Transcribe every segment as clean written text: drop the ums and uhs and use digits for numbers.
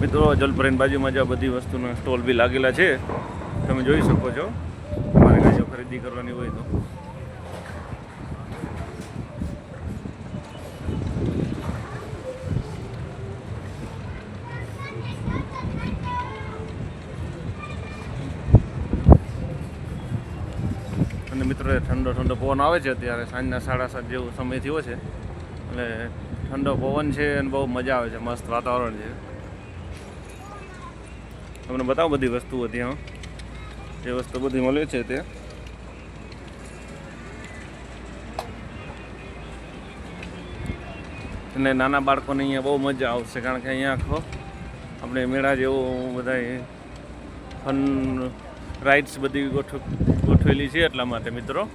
મિત્રો જલપરાની બાજુમાં જ આ બધી વસ્તુના સ્ટોલ બી લાગેલા છે, તમે જોઈ શકો છો. તમારે કાંઈ જો ખરીદી કરવાની હોય તો અને મિત્રો ઠંડો ઠંડો પવન આવે છે. અત્યારે સાંજના 7:30 જેવો સમય થયો છે એટલે ઠંડો પવન છે અને બહુ મજા આવે છે. મસ્ત વાતાવરણ છે. તમને બતાવો બધી વસ્તુઓ ત્યાં જે વસ્તુ બધી મળે છે તે. અને નાના બાળકોને અહીંયા બહુ મજા આવશે, કારણ કે અહીંયા આખો આપણે મેળા જેવું બધા ફન રાઇડ્સ બધી ગોઠવેલી છે એટલા માટે મિત્રો.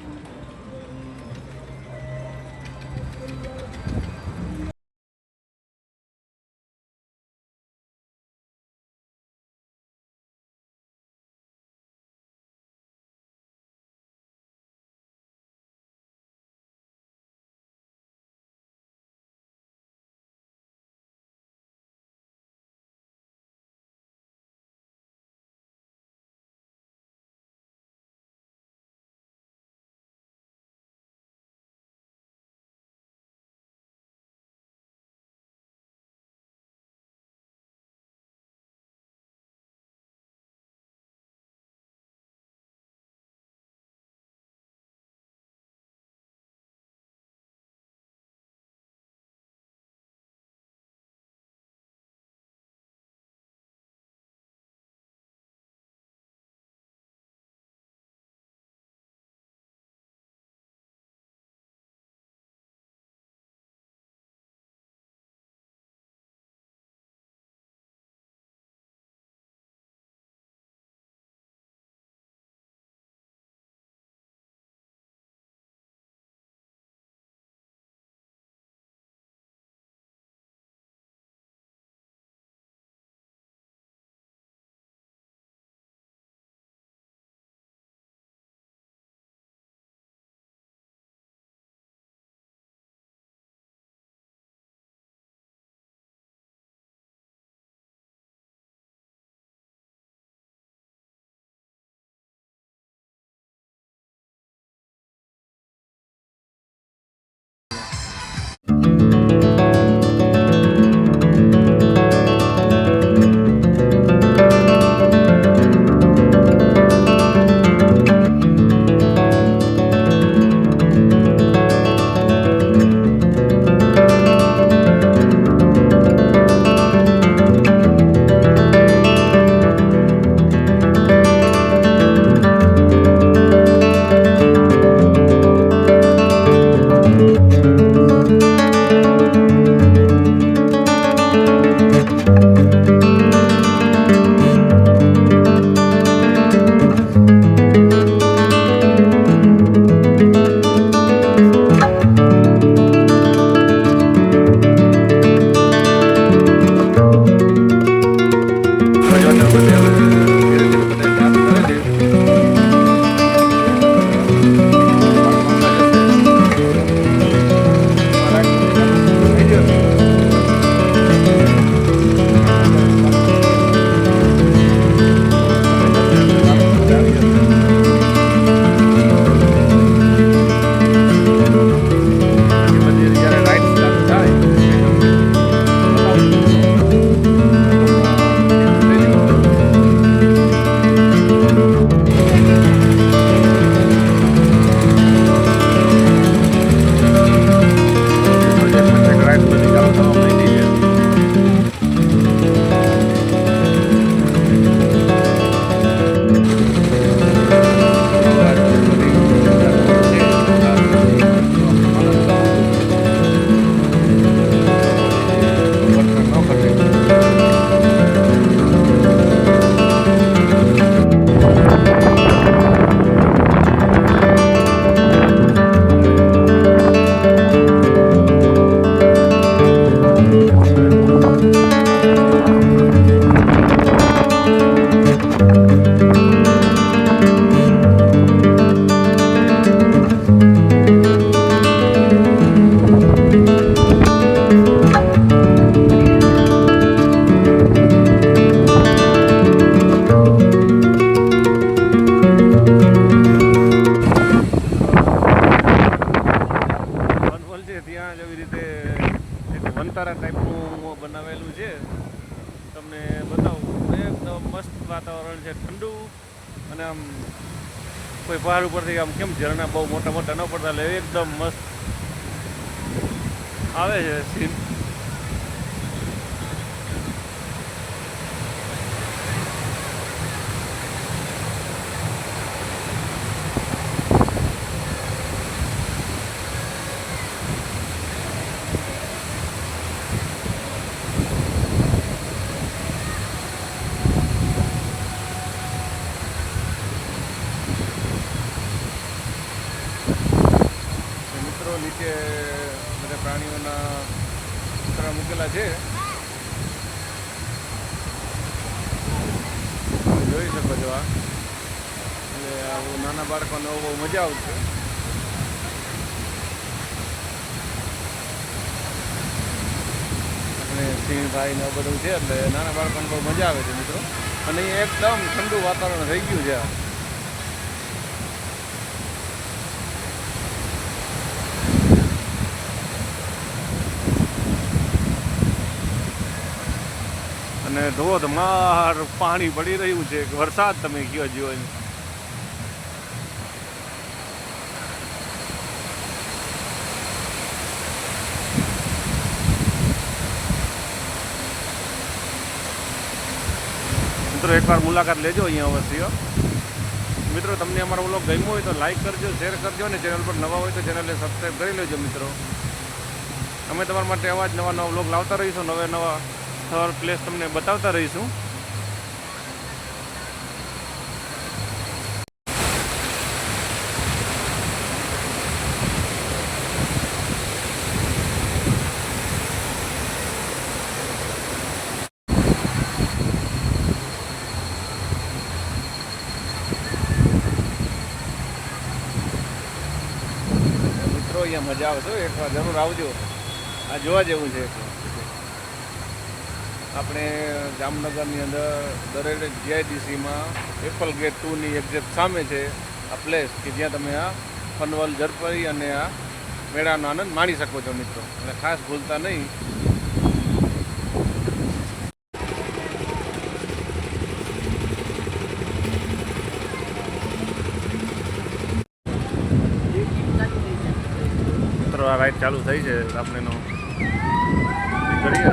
તમને બતાવું. એકદમ મસ્ત વાતાવરણ છે, ઠંડુ, અને આમ કોઈ પહાડ ઉપરથી આમ કેમ ઝરણા બહુ મોટા મોટા ન પડતા, એટલે એકદમ મસ્ત આવે છે સીન. મિત્રો નીચે બધા પ્રાણીઓના પૂતળા મૂકેલા છે, તમે જોઈ શકો છો. આ એટલે આવું નાના બાળકોને બહુ મજા આવશે. આપણે સિંહભાઈ ને બધું છે એટલે નાના બાળકોને બહુ મજા આવે છે મિત્રો. અને એકદમ ઠંડુ વાતાવરણ થઈ ગયું છે. અને ધોધમાર પાણી પડી રહ્યું છે, વરસાદ તમે કયો જોઈ. મિત્રો એકવાર મુલાકાત લેજો અહીંયા અવશ્ય. મિત્રો તમને અમારો વ્લોગ ગમ્યો હોય તો લાઈક કરજો, શેર કરજો, અને ચેનલ પર નવા હોય તો ચેનલને સબસ્ક્રાઈબ કરી લેજો મિત્રો. અમે તમારા માટે આવા જ નવા વ્લોગ લાવતા રહીશું, નવા સ્થળ પ્લેસ તમને બતાવતા રહીશું. અહીંયા મજા આવશે, એકવાર જરૂર આવજો. આ જોવા જેવું છે. આપણે જામનગરની અંદર દરેક જીઆઈડીસીમાં એપલ ગેટ 2ની એક્ઝેક્ટ સામે છે આ પ્લેસ કે જ્યાં તમે આ ફનવલ ઝરપરી અને આ મેળાનો આનંદ માણી શકો છો મિત્રો. અને ખાસ ભૂલતા નહીં. મિત્રો આ રાઈડ ચાલુ થઈ છે, આપણે એનો કરીએ.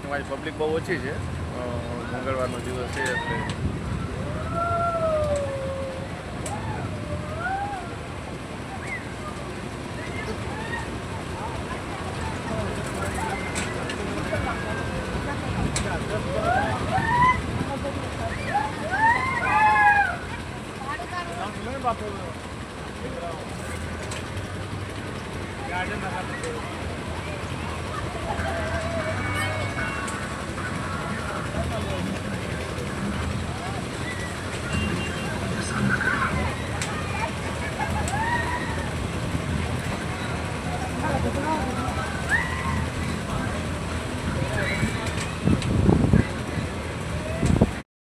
તમારી પબ્લિક બહુ ઓછી છે, મંગળવારનો દિવસ છે એટલે.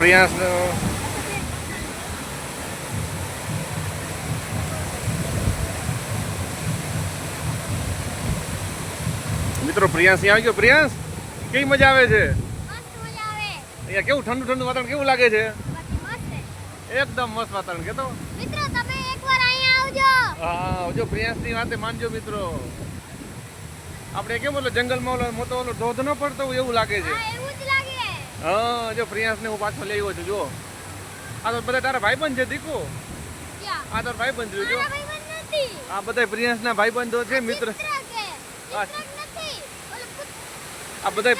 પ્રિયાંશ મિત્રો પ્રિયાંશ અહીં આવી ગયો. પ્રિયાંશ કેવી મજા આવે છે? અહીંયા કેવું ઠંડુ ઠંડુ વાતાવરણ કેવું લાગે છે? એકદમ મસ્ત વાતાવરણ. કેતો મિત્રો તમે એકવાર અહીંયા આવજો. હા આવજો, પ્રિયાંશની વાતે માનજો મિત્રો. આપણે કેમ ઓલો જંગલમાં ઓલો મોટો ઓલો ધોધ ન પડતો હોય એવું લાગે છે. હા એવું જ લાગે. હા જો પ્રિયાંશને હું પાછો લઈ આવ્યો છું. જો આ તો બધા તારા ભાઈબંધ છે દીકો. આ તારા ભાઈબંધ છે. જો આ બધા પ્રિયાંશના ભાઈબંધો છે મિત્ર. આ બધા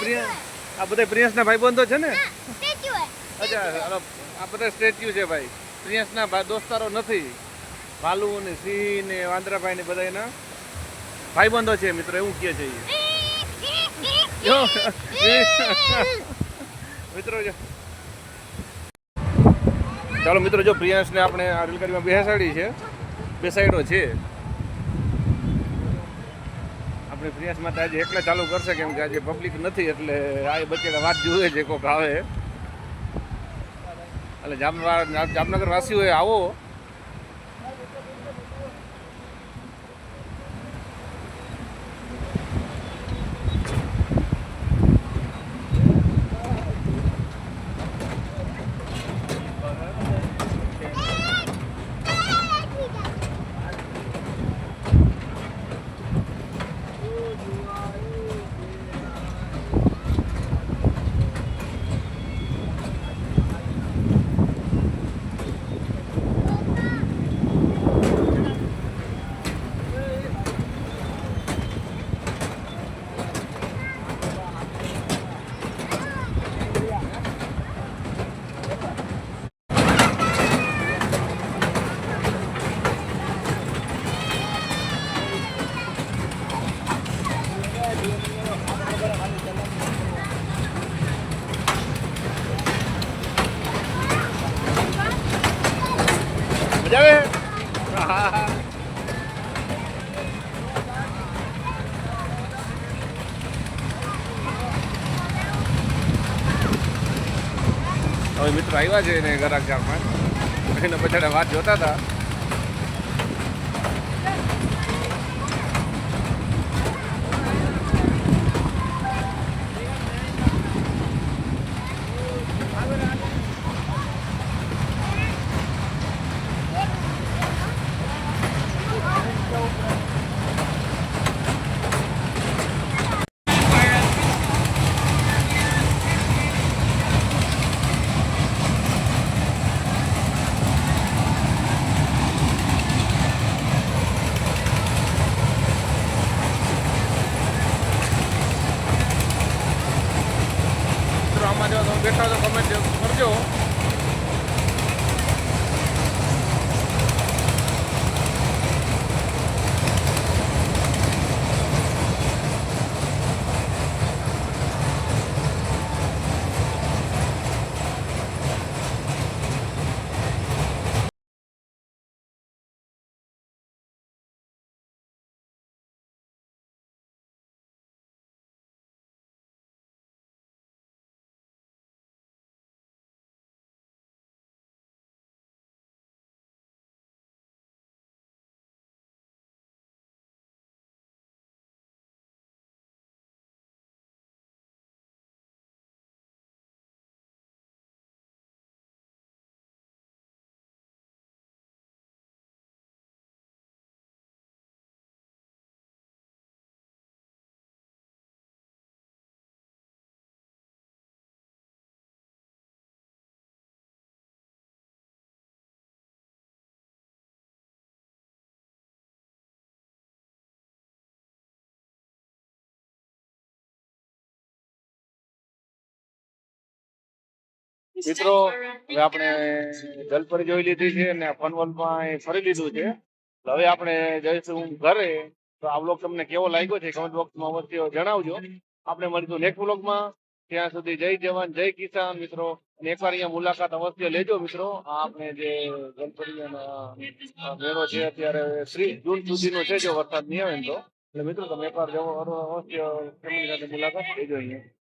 પ્રિયાંશના ભાઈબંધો છે ને. અચ્છા આ બધા સ્ટેચ્યુ છે ભાઈ. પ્રિયાંશના દોસ્તારો નથી. ભાલુ ને સિંહ ને વાંદરાભાઈ ને બધા એના ભાઈબંધો છે મિત્રો, એવું કહે છે મિત્રો. જો ચાલો મિત્રો, જો પ્રિયાંશને આપણે આ રેલગાડીમાં બેસાડી છે, બેસાડ્યો છે. આપણે પ્રિયાંશ માટે આજે એકલા ચાલુ કરશે કેમ કે આજે પબ્લિક નથી, એટલે આ બચ્ચેને વાત જુએ છે કોક આવે. એટલે જામનગર વાસીઓએ આવો. હવે મિત્રો આવ્યા છે ને ગરાક ચારમાં એને પછાડે વાત જોતા હતા. આમાં જો તમે બેઠા તો કમેન્ટ કરજો. મિત્રો હવે આપણે જલપરી જોઈ લીધી છે અને ફનવલમાં ફરી લીધું છે. હવે આપણે જઈશું ઘરે. તો આ વ્લોગ તમને કેવો લાગ્યો છે કમેન્ટ બોક્સમાં અવશ્ય જણાવજો. આપણે મળીશું નેક્સ્ટ વ્લોગમાં. ત્યાં સુધી જય જવાન જય કિસાન મિત્રો. અને એકવાર અહીંયા મુલાકાત અવશ્ય લેજો મિત્રો. આ આપણે જે જલપરી મેળો છે અત્યારે 30 જૂન સુધીનો છે જો વરસાદ નહીં આવે ને તો. એટલે મિત્રો તમે એકવાર અવશ્ય ફેમિલી સાથે મુલાકાત લેજો અહીંયા.